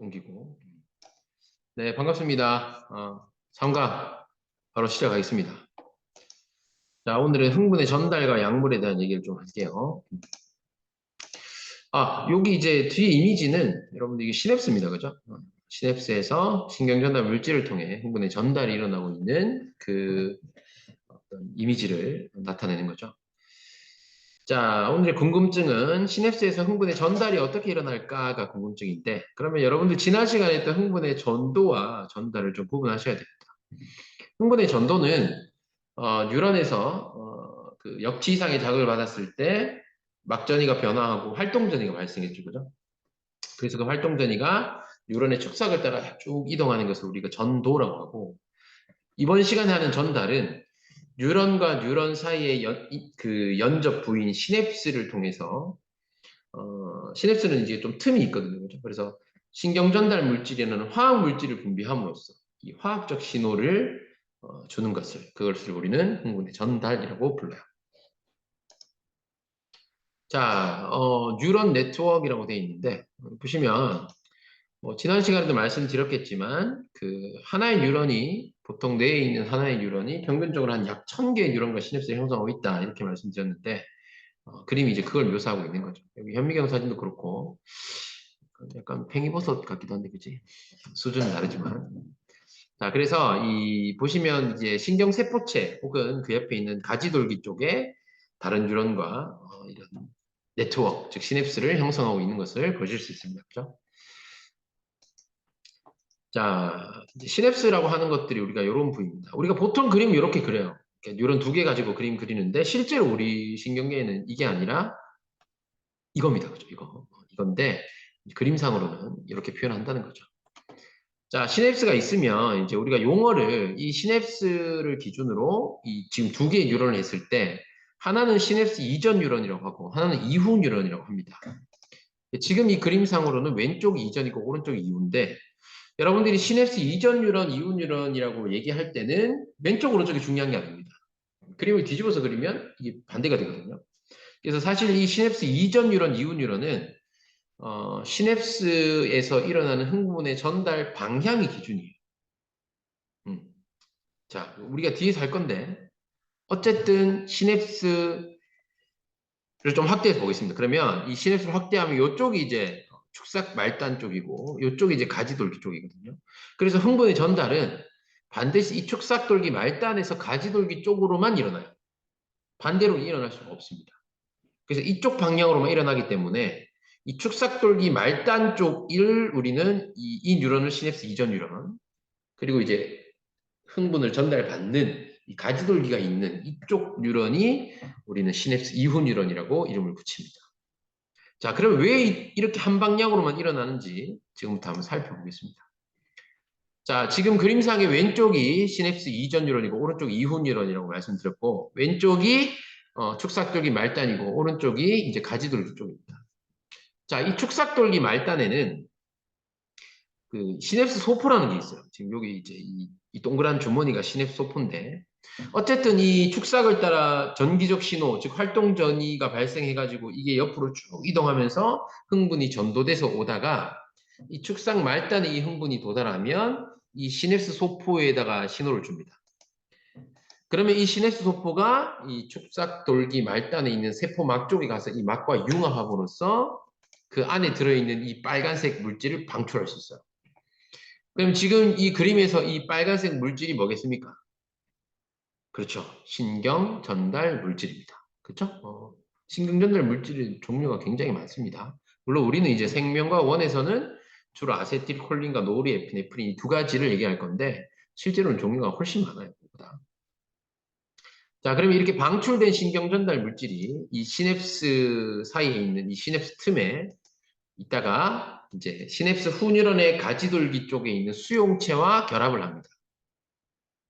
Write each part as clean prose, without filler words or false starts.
옮기고. 네, 반갑습니다. 3강 바로 시작하겠습니다. 자, 오늘은 흥분의 전달과 약물에 대한 얘기를 좀 할게요. 여기 이제 뒤에 이미지는 여러분들 이게 시냅스입니다. 그죠? 시냅스에서 신경전달 물질을 통해 흥분의 전달이 일어나고 있는 그 어떤 이미지를 나타내는 거죠. 자, 오늘의 궁금증은 시냅스에서 흥분의 전달이 어떻게 일어날까가 궁금증인데, 그러면 여러분들 지난 시간에 했던 흥분의 전도와 전달을 좀 구분하셔야 됩니다. 흥분의 전도는 뉴런에서 그 역치 이상의 자극을 받았을 때 막전이가 변화하고 활동전이가 발생했죠, 그죠? 그래서 그 활동전이가 뉴런의 축삭을 따라 쭉 이동하는 것을 우리가 전도라고 하고, 이번 시간에 하는 전달은 뉴런과 뉴런 사이의 그 연접 부위인 시냅스를 통해서 시냅스는 이제 좀 틈이 있거든요, 그죠? 그래서 신경 전달 물질이라는 화학 물질을 분비함으로써 이 화학적 신호를 주는 그것을 우리는 흥분의 전달이라고 불러요. 자, 뉴런 네트워크라고 되어 있는데, 보시면, 지난 시간에도 말씀드렸겠지만, 그, 하나의 뉴런이, 보통 뇌에 있는 하나의 뉴런이 평균적으로 한 약 1000개의 뉴런과 시냅스를 형성하고 있다. 이렇게 말씀드렸는데, 그림이 이제 그걸 묘사하고 있는 거죠. 여기 현미경 사진도 그렇고, 약간 팽이버섯 같기도 한데, 그치? 수준은 다르지만. 자, 그래서 보시면 이제 신경세포체 혹은 그 옆에 있는 가지돌기 쪽에 다른 뉴런과 이런 네트워크, 즉 시냅스를 형성하고 있는 것을 보실 수 있습니다. 그죠? 자, 이제 시냅스라고 하는 것들이 우리가 이런 부위입니다. 우리가 보통 그림 이렇게 그려요. 뉴런 2개 가지고 그림 그리는데 실제로 우리 신경계에는 이게 아니라 이겁니다. 그죠? 이건데 그림상으로는 이렇게 표현한다는 거죠. 자, 시냅스가 있으면 이제 우리가 용어를 이 시냅스를 기준으로 지금 2개의 뉴런을 했을 때 하나는 시냅스 이전 뉴런이라고 하고 하나는 이후 뉴런이라고 합니다. 지금 이 그림상으로는 왼쪽이 이전이고 오른쪽이 이후인데 여러분들이 시냅스 이전 뉴런, 이후 뉴런이라고 얘기할 때는 왼쪽 오른쪽이 중요한 게 아닙니다. 그림을 뒤집어서 그리면 이게 반대가 되거든요. 그래서 사실 이 시냅스 이전 뉴런, 이후 뉴런은 시냅스에서 일어나는 흥분의 전달 방향이 기준이에요. 음. 자, 우리가 뒤에서 할 건데, 어쨌든 시냅스를 좀 확대해서 보겠습니다. 그러면 이 시냅스를 확대하면 이쪽이 이제 축삭 말단 쪽이고, 이쪽이 이제 가지돌기 쪽이거든요. 그래서 흥분의 전달은 반드시 이 축삭돌기 말단에서 가지돌기 쪽으로만 일어나요. 반대로 일어날 수가 없습니다. 그래서 이쪽 방향으로만 일어나기 때문에 이 축삭돌기 말단 쪽을 우리는 이 뉴런을 시냅스 이전 뉴런, 그리고 이제 흥분을 전달받는 이 가지돌기가 있는 이쪽 뉴런이 우리는 시냅스 이후 뉴런이라고 이름을 붙입니다. 자, 그럼 왜 이렇게 한 방향으로만 일어나는지 지금부터 한번 살펴보겠습니다. 자, 지금 그림상의 왼쪽이 시냅스 이전 뉴런이고 오른쪽이 이후 뉴런이라고 말씀드렸고 왼쪽이 축삭돌기 말단이고 오른쪽이 이제 가지돌기 쪽입니다. 자, 이 축삭돌기 말단에는 그 시냅스 소포라는 게 있어요. 지금 여기 이제 이 동그란 주머니가 시냅스 소포인데 어쨌든 이 축삭을 따라 전기적 신호, 즉 활동 전이가 발생해가지고 이게 옆으로 쭉 이동하면서 흥분이 전도돼서 오다가 이 축삭 말단에 이 흥분이 도달하면 이 시냅스 소포에다가 신호를 줍니다. 그러면 이 시냅스 소포가 이 축삭 돌기 말단에 있는 세포막 쪽에 가서 이 막과 융합함으로써 그 안에 들어있는 이 빨간색 물질을 방출할 수 있어요. 그럼 지금 이 그림에서 이 빨간색 물질이 뭐겠습니까? 그렇죠. 신경 전달 물질입니다. 그렇죠? 신경 전달 물질의 종류가 굉장히 많습니다. 물론 우리는 이제 생명과 원에서는 주로 아세틸콜린과 노르에피네프린 이 2가지를 얘기할 건데 실제로는 종류가 훨씬 많아요. 그보다. 자, 그러면 이렇게 방출된 신경 전달 물질이 이 시냅스 사이에 있는 이 시냅스 틈에 있다가 이제 시냅스 후뉴런의 가지돌기 쪽에 있는 수용체와 결합을 합니다.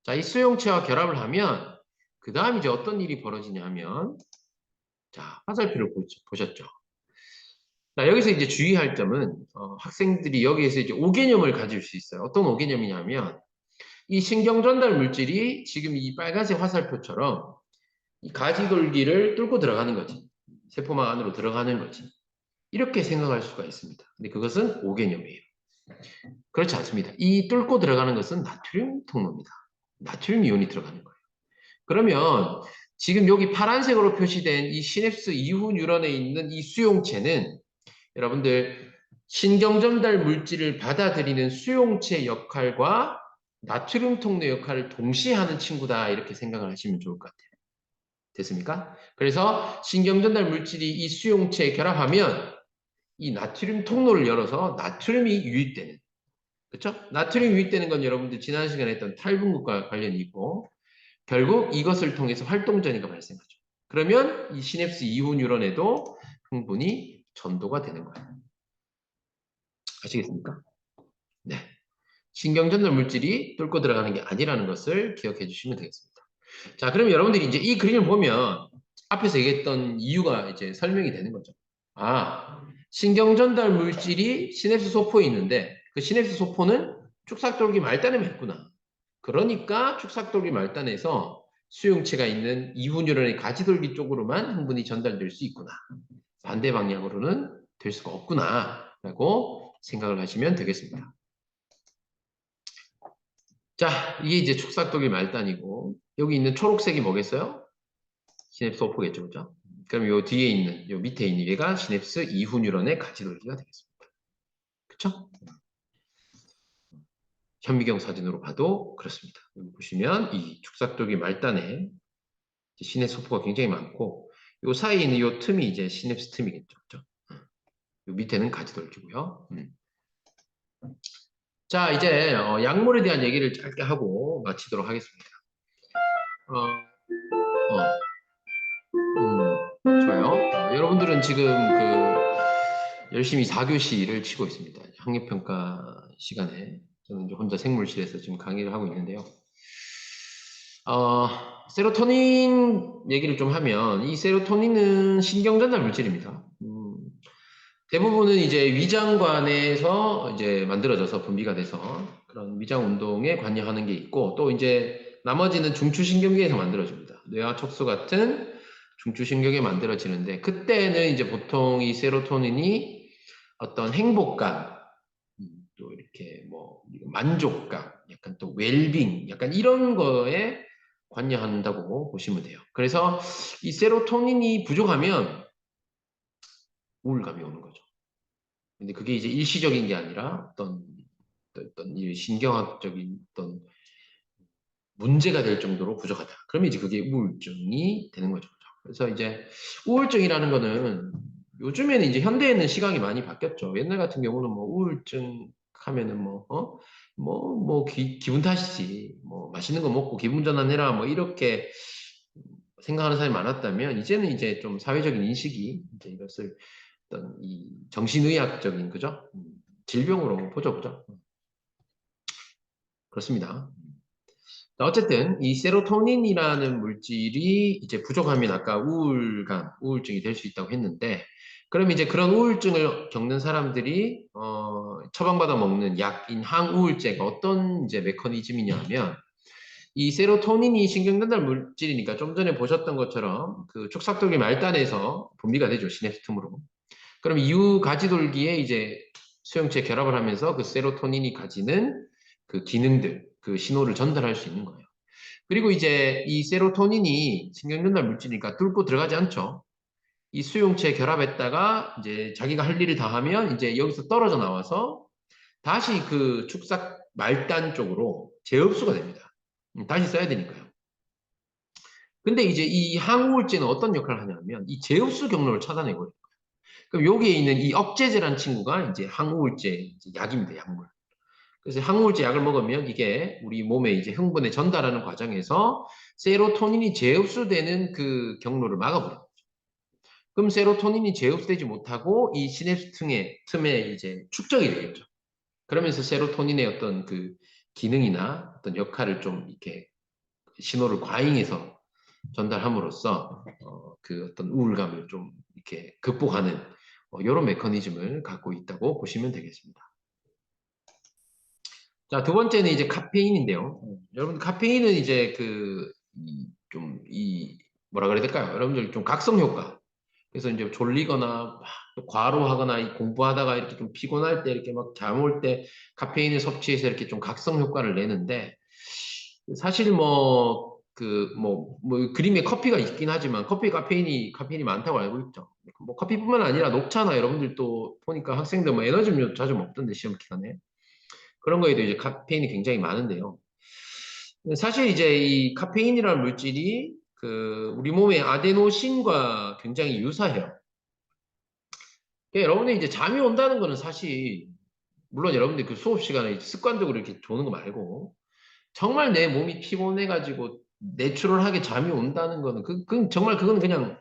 자, 이 수용체와 결합을 하면 그 다음 이제 어떤 일이 벌어지냐면 자, 화살표를 보셨죠? 자, 여기서 이제 주의할 점은 학생들이 여기에서 이제 5개념을 가질 수 있어요. 어떤 5개념이냐면 이 신경 전달 물질이 지금 이 빨간색 화살표처럼 이 가지돌기를 뚫고 들어가는 거지. 세포막 안으로 들어가는 거지. 이렇게 생각할 수가 있습니다. 근데 그것은 5개념이에요. 그렇지 않습니다. 이 뚫고 들어가는 것은 나트륨 통로입니다. 나트륨 이온이 들어가는 거예요. 그러면 지금 여기 파란색으로 표시된 이 시냅스 이후 뉴런에 있는 이 수용체는 여러분들 신경전달 물질을 받아들이는 수용체 역할과 나트륨 통로 역할을 동시에 하는 친구다 이렇게 생각을 하시면 좋을 것 같아요. 됐습니까? 그래서 신경전달 물질이 이 수용체에 결합하면 이 나트륨 통로를 열어서 나트륨이 유입되는, 그렇죠? 나트륨이 유입되는 건 여러분들 지난 시간에 했던 탈분구과 관련이 있고 결국 이것을 통해서 활동전이가 발생하죠. 그러면 이 시냅스 이후 뉴런에도 흥분이 전도가 되는 거예요. 아시겠습니까? 네. 신경전달 물질이 뚫고 들어가는 게 아니라는 것을 기억해 주시면 되겠습니다. 자, 그러면 여러분들이 이제 이 그림을 보면 앞에서 얘기했던 이유가 이제 설명이 되는 거죠. 아, 신경전달 물질이 시냅스 소포에 있는데 그 시냅스 소포는 축삭돌기 말단에만 있구나. 그러니까 축삭돌기 말단에서 수용체가 있는 이후 뉴런의 가지돌기 쪽으로만 흥분이 전달될 수 있구나. 반대 방향으로는 될 수가 없구나. 라고 생각을 하시면 되겠습니다. 자, 이게 이제 축삭돌기 말단이고 여기 있는 초록색이 뭐겠어요? 시냅스 소포겠죠, 그죠? 그럼 요 뒤에 있는, 요 밑에 있는 얘가 시냅스 이후 뉴런의 가지돌기가 되겠습니다. 그쵸? 현미경 사진으로 봐도 그렇습니다. 여기 보시면 이 축삭돌기 말단에 시냅스 소포가 굉장히 많고 요 사이에 있는 요 틈이 이제 시냅스 틈이겠죠, 그죠? 요 밑에는 가지돌기고요. 자, 이제 약물에 대한 얘기를 짧게 하고 마치도록 하겠습니다. 어, 어, 좋아요. 여러분들은 지금 그 열심히 4교시를 치고 있습니다. 학력평가 시간에 저는 이제 혼자 생물실에서 지금 강의를 하고 있는데요. 세로토닌 얘기를 좀 하면 이 세로토닌은 신경전달 물질입니다. 대부분은 이제 위장관에서 이제 만들어져서 분비가 돼서 그런 위장 운동에 관여하는 게 있고 또 이제 나머지는 중추신경계에서 만들어집니다. 뇌와 척수 같은 중추신경에 만들어지는데 그때는 이제 보통 이 세로토닌이 어떤 행복감, 또 이렇게 뭐 만족감, 약간 또 웰빙, 약간 이런 거에 관여한다고 보시면 돼요. 그래서 이 세로토닌이 부족하면 우울감이 오는 거죠. 근데 그게 이제 일시적인 게 아니라 어떤 이 신경학적인 어떤 문제가 될 정도로 부족하다. 그러면 이제 그게 우울증이 되는 거죠. 그래서 이제 우울증이라는 거는 요즘에는 이제 현대에는 시각이 많이 바뀌었죠. 옛날 같은 경우는 뭐 우울증 하면은 기분 탓이지. 뭐 맛있는 거 먹고 기분 전환해라. 뭐 이렇게 생각하는 사람이 많았다면 이제는 이제 좀 사회적인 인식이 이제 이것을 어떤 이 정신의학적인 그죠? 질병으로 보죠, 그죠? 그렇습니다. 어쨌든 이 세로토닌이라는 물질이 이제 부족하면 아까 우울감, 우울증이 될 수 있다고 했는데 그럼 이제 그런 우울증을 겪는 사람들이 처방받아 먹는 약인 항우울제가 어떤 이제 메커니즘이냐면 이 세로토닌이 신경전달 물질이니까 좀 전에 보셨던 것처럼 그 축삭돌기 말단에서 분비가 되죠, 시냅스 틈으로. 그럼 이후 가지돌기에 이제 수용체 결합을 하면서 그 세로토닌이 가지는 그 기능들, 그 신호를 전달할 수 있는 거예요. 그리고 이제 이 세로토닌이 신경전달 물질이니까 뚫고 들어가지 않죠. 이 수용체에 결합했다가 이제 자기가 할 일을 다 하면 이제 여기서 떨어져 나와서 다시 그 축삭 말단 쪽으로 재흡수가 됩니다. 다시 써야 되니까요. 근데 이제 이 항우울제는 어떤 역할을 하냐면 이 재흡수 경로를 차단해버려요. 그럼 여기에 있는 이 억제제라는 친구가 이제 항우울제 약입니다. 약물. 그래서 항우울제 약을 먹으면 이게 우리 몸에 이제 흥분에 전달하는 과정에서 세로토닌이 재흡수되는 그 경로를 막아버려요. 그럼 세로토닌이 재흡수되지 못하고 이 시냅스 틈에 이제 축적이 되겠죠. 그러면서 세로토닌의 어떤 그 기능이나 어떤 역할을 좀 이렇게 신호를 과잉해서 전달함으로써 그 어떤 우울감을 좀 이렇게 극복하는 이런 메커니즘을 갖고 있다고 보시면 되겠습니다. 자, 두 번째는 이제 카페인인데요. 여러분 카페인은 이제 뭐라 그래야 될까요? 여러분들 좀 각성 효과. 그래서 이제 졸리거나 막 또 과로하거나 공부하다가 이렇게 좀 피곤할 때 이렇게 막 잠 올 때 카페인을 섭취해서 이렇게 좀 각성 효과를 내는데 사실 그림에 커피가 있긴 하지만 카페인이 많다고 알고 있죠. 뭐 커피뿐만 아니라 녹차나 여러분들 또 보니까 학생들 뭐 에너지 음료 자주 먹던데 시험 기간에 그런 거에도 이제 카페인이 굉장히 많은데요. 사실 이제 이 카페인이라는 물질이 그 우리 몸의 아데노신과 굉장히 유사해요. 그러니까 여러분들 이제 잠이 온다는 거는 사실 물론 여러분들 그 수업 시간에 습관적으로 이렇게 조는 거 말고 정말 내 몸이 피곤해가지고 내추럴하게 잠이 온다는 거는 그 정말 그건 그냥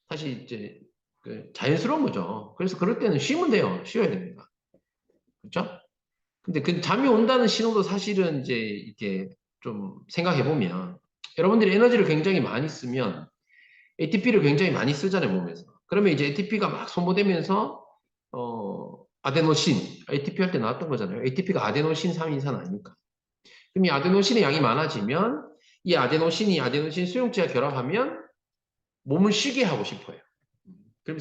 사실 이제 그 자연스러운 거죠. 그래서 그럴 때는 쉬면 돼요. 쉬어야 됩니다. 그렇죠? 근데 그 잠이 온다는 신호도 사실은 이제 이렇게 좀 생각해 보면 여러분들이 에너지를 굉장히 많이 쓰면 ATP를 굉장히 많이 쓰잖아요, 몸에서. 그러면 이제 ATP가 막 소모되면서 아데노신, ATP 할 때 나왔던 거잖아요. ATP가 아데노신 3인산 아닙니까? 그럼 이 아데노신의 양이 많아지면 이 아데노신이 아데노신 수용체와 결합하면 몸을 쉬게 하고 싶어요.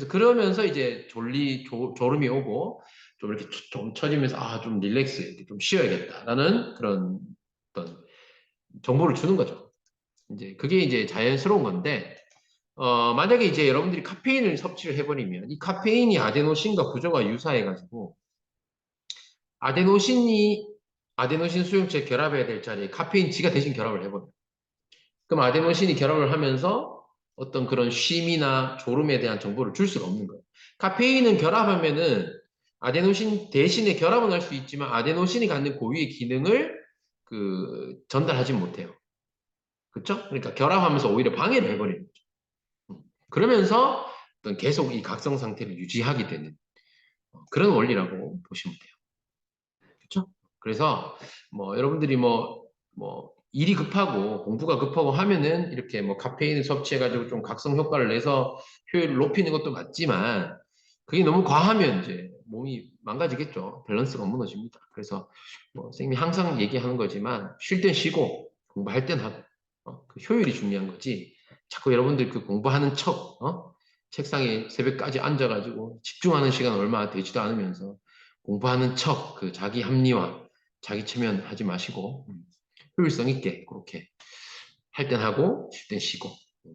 그러면서 이제 졸음이 오고 좀 이렇게 좀 처지면서 좀 릴렉스, 이렇게 좀 쉬어야겠다라는 그런 어떤 정보를 주는 거죠. 이제 그게 이제 자연스러운 건데 만약에 이제 여러분들이 카페인을 섭취를 해버리면 이 카페인이 아데노신과 구조가 유사해가지고 아데노신이 아데노신 수용체 결합해야 될 자리에 카페인 지가 대신 결합을 해버려요. 그럼 아데노신이 결합을 하면서 어떤 그런 쉼이나 졸음에 대한 정보를 줄 수가 없는 거예요. 카페인은 결합하면은 아데노신 대신에 결합은 할 수 있지만 아데노신이 갖는 고유의 기능을 전달하지 못해요. 그렇죠? 그러니까 결합하면서 오히려 방해를 해버리는 거죠. 그러면서 어떤 계속 이 각성 상태를 유지하게 되는 그런 원리라고 보시면 돼요. 그렇죠? 그래서 뭐 여러분들이 뭐 일이 급하고 공부가 급하고 하면은 이렇게 뭐 카페인을 섭취해가지고 좀 각성 효과를 내서 효율을 높이는 것도 맞지만 그게 너무 과하면 이제 몸이 망가지겠죠. 밸런스가 무너집니다. 그래서 뭐 선생님이 항상 얘기하는 거지만 쉴 땐 쉬고 공부할 땐 하고 그 효율이 중요한 거지. 자꾸 여러분들 그 공부하는 척 책상에 새벽까지 앉아가지고 집중하는 시간 얼마 되지도 않으면서 공부하는 척, 그 자기 합리화, 자기 체면하지 마시고 효율성 있게 그렇게 할 땐 하고 쉴 땐 쉬고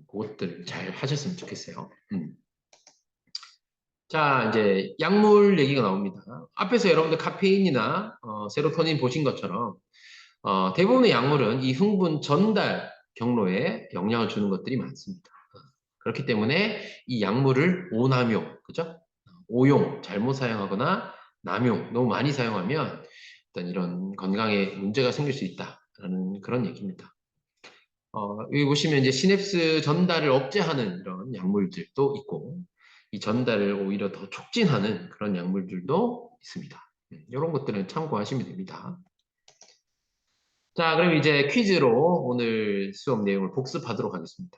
그것들 잘 하셨으면 좋겠어요. 자, 이제 약물 얘기가 나옵니다. 앞에서 여러분들 카페인이나 세로토닌 보신 것처럼 대부분의 약물은 이 흥분 전달 경로에 영향을 주는 것들이 많습니다. 그렇기 때문에 이 약물을 오남용, 그죠? 오용, 잘못 사용하거나 남용, 너무 많이 사용하면 어떤 이런 건강에 문제가 생길 수 있다라는 그런 얘기입니다. 여기 보시면 이제 시냅스 전달을 억제하는 이런 약물들도 있고, 이 전달을 오히려 더 촉진하는 그런 약물들도 있습니다. 이런 것들은 참고하시면 됩니다. 자, 그럼 이제 퀴즈로 오늘 수업 내용을 복습하도록 하겠습니다.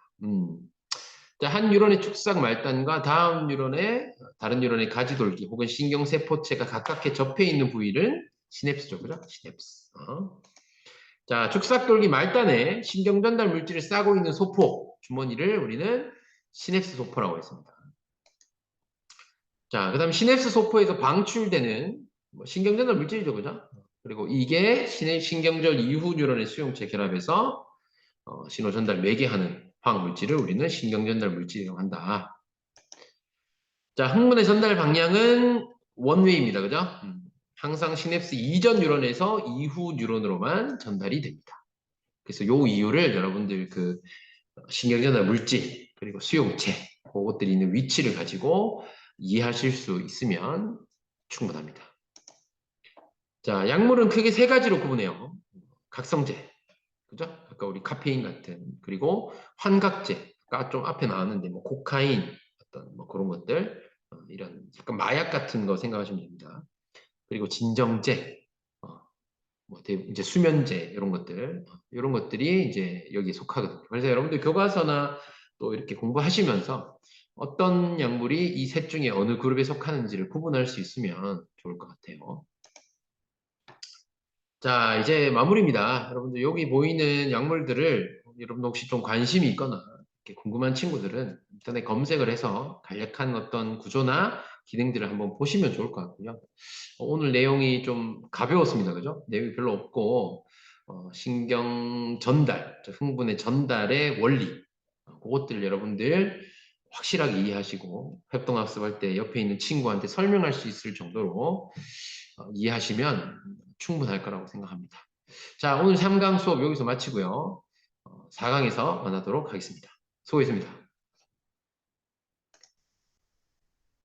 자, 한 뉴런의 축삭 말단과 다른 뉴런의 가지돌기 혹은 신경세포체가 가깝게 접해 있는 부위를 시냅스죠, 그죠? 시냅스. 자, 축삭돌기 말단에 신경전달 물질을 싸고 있는 소포, 주머니를 우리는 시냅스 소포라고 했습니다. 자, 그 다음 시냅스 소포에서 방출되는 신경전달 물질이죠, 그죠? 그리고 이게 신경절 이후 뉴런의 수용체 결합해서 신호전달 매개하는 화학물질을 우리는 신경전달 물질이라고 한다. 자, 항문의 전달 방향은 원웨이입니다. 그죠? 항상 시냅스 이전 뉴런에서 이후 뉴런으로만 전달이 됩니다. 그래서 요 이유를 여러분들 신경전달 물질 그리고 수용체 그것들이 있는 위치를 가지고 이해하실 수 있으면 충분합니다. 자, 약물은 크게 세 가지로 구분해요. 각성제, 그죠? 아까 우리 카페인 같은 그리고 환각제, 아까 좀 앞에 나왔는데 뭐 코카인 어떤 뭐 그런 것들 이런 약간 마약 같은 거 생각하시면 됩니다. 그리고 진정제, 이제 수면제 이런 것들 이런 것들이 이제 여기에 속하거든요. 그래서 여러분들 교과서나 또 이렇게 공부하시면서 어떤 약물이 이 셋 중에 어느 그룹에 속하는지를 구분할 수 있으면 좋을 것 같아요. 자, 이제 마무리입니다. 여러분들 여기 보이는 약물들을 여러분 혹시 좀 관심이 있거나 이렇게 궁금한 친구들은 인터넷 검색을 해서 간략한 어떤 구조나 기능들을 한번 보시면 좋을 것 같고요. 오늘 내용이 좀 가벼웠습니다. 그죠? 내용이 별로 없고, 신경 전달, 흥분의 전달의 원리, 그것들 여러분들 확실하게 이해하시고, 협동학습할 때 옆에 있는 친구한테 설명할 수 있을 정도로 이해하시면 충분할 거라고 생각합니다. 자, 오늘 3강 수업 여기서 마치고요. 4강에서 만나도록 하겠습니다. 수고했습니다.